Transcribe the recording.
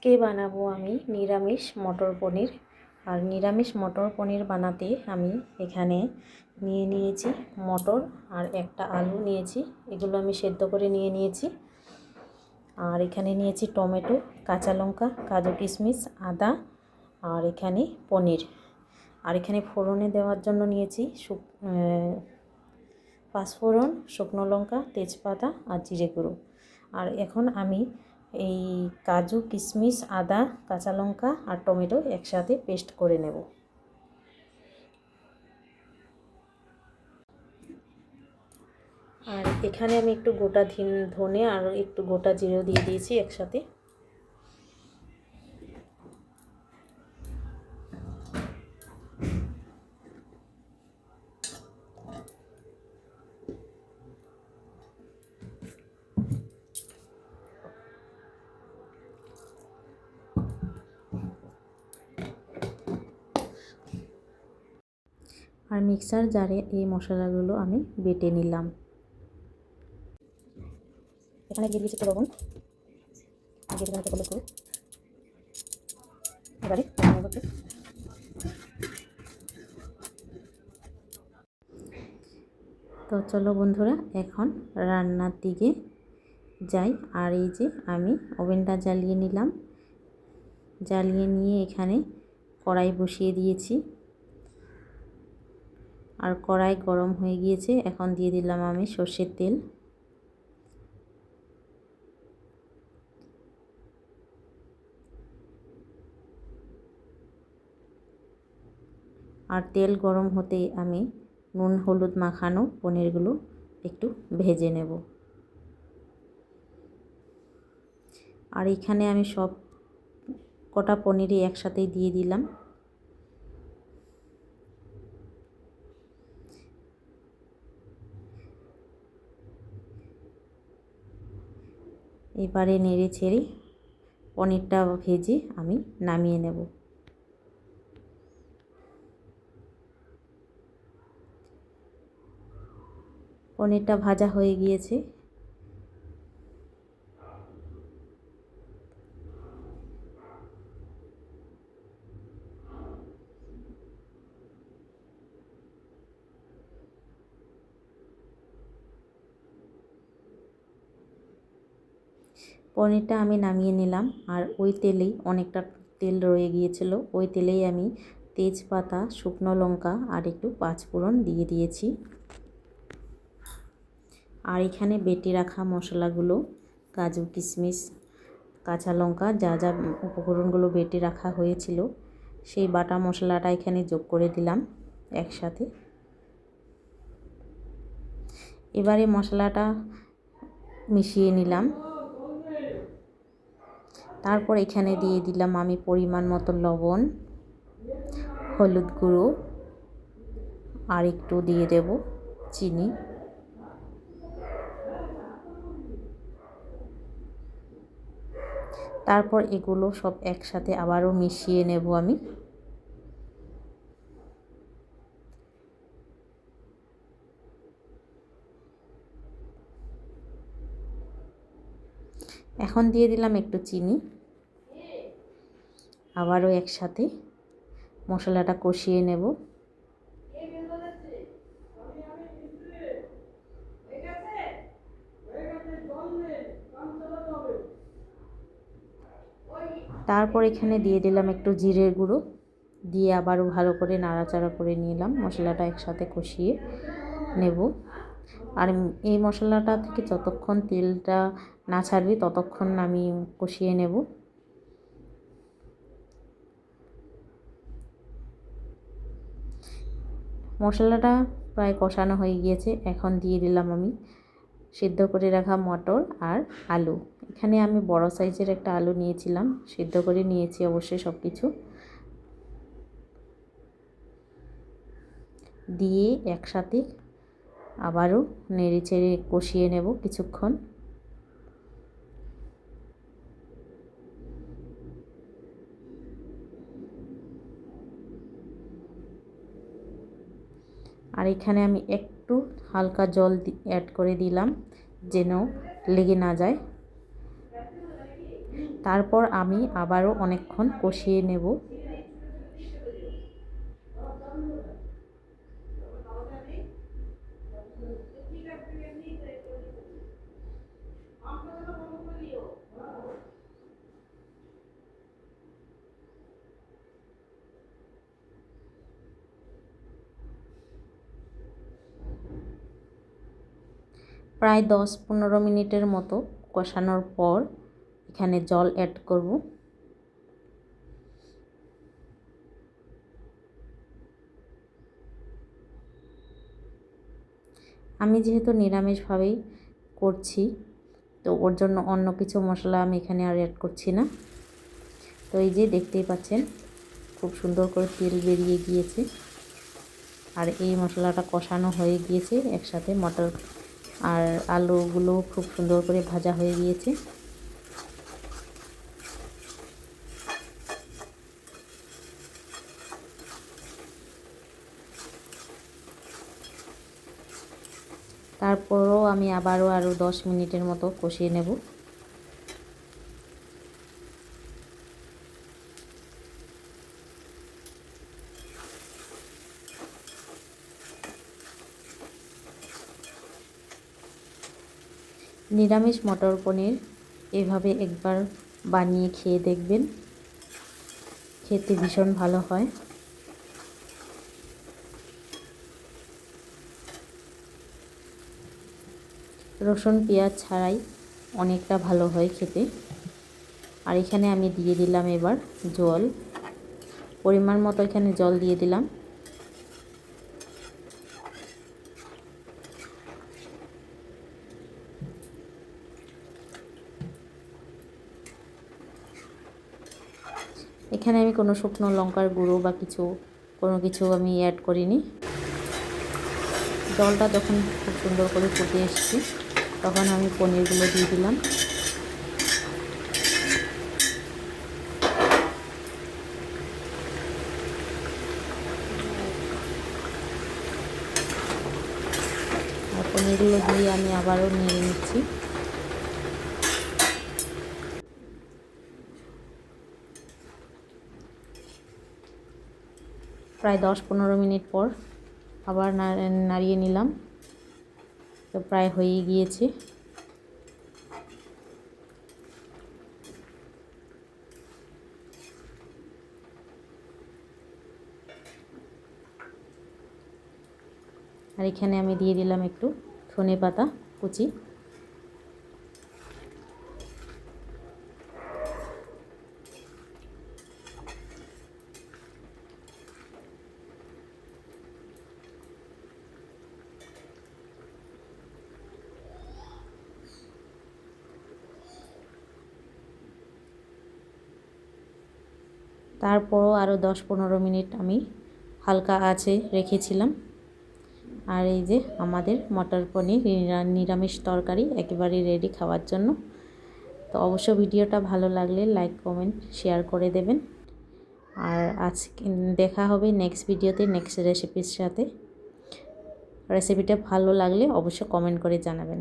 কে বানাবো আমি নিরামিষ মটর পনির। আর নিরামিষ মটর পনির বানাতে আমি এখানে নিয়েছি মটর আর একটা আলু নিয়েছি। এগুলো আমি সেদ্ধ করে নিয়েছি। আর এখানে নিয়েছি টমেটো, কাঁচা লঙ্কা, কাজু কিশমিশ, আদা আর এখানে পনির। আর এখানে ফোড়নে দেওয়ার জন্য নিয়েছি পাঁচফোড়ন, শুকনো লঙ্কা, তেজপাতা আর জিরে গুঁড়ো। আর এখন আমি এই কাজু কিশমিশ, আদা, কাঁচা লঙ্কা আর টমেটো একসাথে পেস্ট করে নেব। আর এখানে আমি একটু গোটা ধনে আর একটু গোটা জিরেও দিয়ে দিয়েছি একসাথে। আর মিক্সার জারে এই মশলাগুলো আমি বেটে নিলাম। এখানে দিয়ে দিয়েছি লবণ, দিয়ে দিলাম একটু হলুদ গুঁড়ো। এবারে তো চলো বন্ধুরা, এখন রান্নার দিকে যাই। আর এই যে আমি ওভেনটা জ্বালিয়ে নিলাম। জ্বালিয়ে নিয়ে এখানে কড়াই বসিয়ে দিয়েছি। আর কড়াই গরম হয়ে গিয়েছে। এখন দিয়ে দিলাম আমি সর্ষের তেল। আর তেল গরম হতে আমি নুন হলুদ মাখানো পনিরগুলো একটু ভেজে নেব। আর এখানে আমি সব কটা পনিরই একসাথেই দিয়ে দিলাম। এবারে নেড়ে ছেড়ে পনিরটা ভেজে আমি নামিয়ে নেব। পনিরটা ভাজা হয়ে গিয়েছে। পনিরটা আমি নামিয়ে নিলাম। আর ওই তেলেই অনেকটা তেল রয়ে গিয়েছিল, ওই তেলেই আমি তেজপাতা, শুকনো লঙ্কা আর একটু পাঁচফোড়ন দিয়ে দিয়েছি। আর এখানে বেটে রাখা মশলাগুলো, কাজু কিশমিশ, কাঁচা লঙ্কা, যা যা উপকরণগুলো বেটে রাখা হয়েছিল সেই বাটা মশলাটা এখানে যোগ করে দিলাম একসাথে। এবারে মশলাটা মিশিয়ে নিলাম। তারপর এখানে দিয়ে দিলাম আমি পরিমাণ মতো লবণ, হলুদ গুঁড়ো আর একটু দিয়ে দেব চিনি। তারপর এগুলো সব একসাথে আবারও মিশিয়ে নেব আমি। এখন দিয়ে দিলাম একটু চিনি। আবারও একসাথে মশলাটা কষিয়ে নেব। তারপর এখানে দিয়ে দিলাম একটু জিরের গুঁড়ো, দিয়ে আবারও ভালো করে নাড়াচাড়া করে নিলাম। মশলাটা একসাথে কষিয়ে নেব। আর এই মশলাটা থেকে যতক্ষণ তেলটা না ছাড়বে ততক্ষণ আমি কষিয়ে নেব। মশলাটা প্রায় কষানো হয়ে গিয়েছে। এখন দিয়ে দিলাম আমি সিদ্ধ করে রাখা মটর আর আলু। এখানে আমি বড় সাইজের একটা আলু নিয়েছিলাম, সিদ্ধ করে নিয়েছি অবশ্যই সব কিছু। দিয়ে একসাথে আবারও নেড়ে চেড়ে কষিয়ে নেব কিছুক্ষণ। আর এখানে আমি একটু হালকা জল অ্যাড করে দিলাম যেন লেগে না যায়। তারপর আমি আবারও অনেকক্ষণ কষিয়ে নেব। প্রায় 10-15 মিনিটের মতো কষানোর পর এখানে জল অ্যাড করব। আমি যেহেতু নিরামিষভাবেই করছি, তো ওর জন্য অন্য কিছু মশলা আমি এখানে আর অ্যাড করছি না। তো এই যে দেখতেই পাচ্ছেন খুব সুন্দর করে তেল বেরিয়ে গিয়েছে, আর এই মশলাটা কষানো হয়ে গিয়েছে একসাথে। মটর আর আলুগুলো খুব সুন্দর করে ভাজা হয়ে গিয়েছে। তারপরও আমি আরও 10 মিনিটের মতো কষিয়ে নেব। নিরামিষ মটর পনির এভাবে একবার বানিয়ে খেয়ে দেখবেন, খেতে ভীষণ ভালো হয়। রসুন পেঁয়াজ ছাড়াই অনেকটা ভালো হয় খেতে। আর এখানে আমি দিয়ে দিলাম এবার জল, পরিমাণ মতো এখানে জল দিয়ে দিলাম। এখানে আমি কোনো শুকনো লঙ্কার গুঁড়ো বা কোনো কিছু আমি অ্যাড করিনি। জলটা যখন খুব সুন্দর করে ফুটে এসেছে তখন আমি পনিরগুলো দিয়ে দিলাম। আর পনিরগুলো দিয়ে আমি আবারও নিয়ে নিচ্ছি। প্রায় 10-15 মিনিট পর আবার নাড়িয়ে নিলাম, তো প্রায় হয়ে গিয়েছে। আর এখানে আমি দিয়ে দিলাম একটু ধনেপাতা কুচি। তারপরও আরও 10-15 মিনিট আমি হালকা আঁচে রেখেছিলাম। আর এই যে আমাদের মটর পনির নিরামিষ তরকারি একেবারেই রেডি খাওয়ার জন্য। তো অবশ্য ভিডিওটা ভালো লাগলে লাইক কমেন্ট শেয়ার করে দেবেন। আর আজকে দেখা হবে নেক্সট ভিডিওতে নেক্সট রেসিপির সাথে। রেসিপিটা ভালো লাগলে অবশ্য কমেন্ট করে জানাবেন।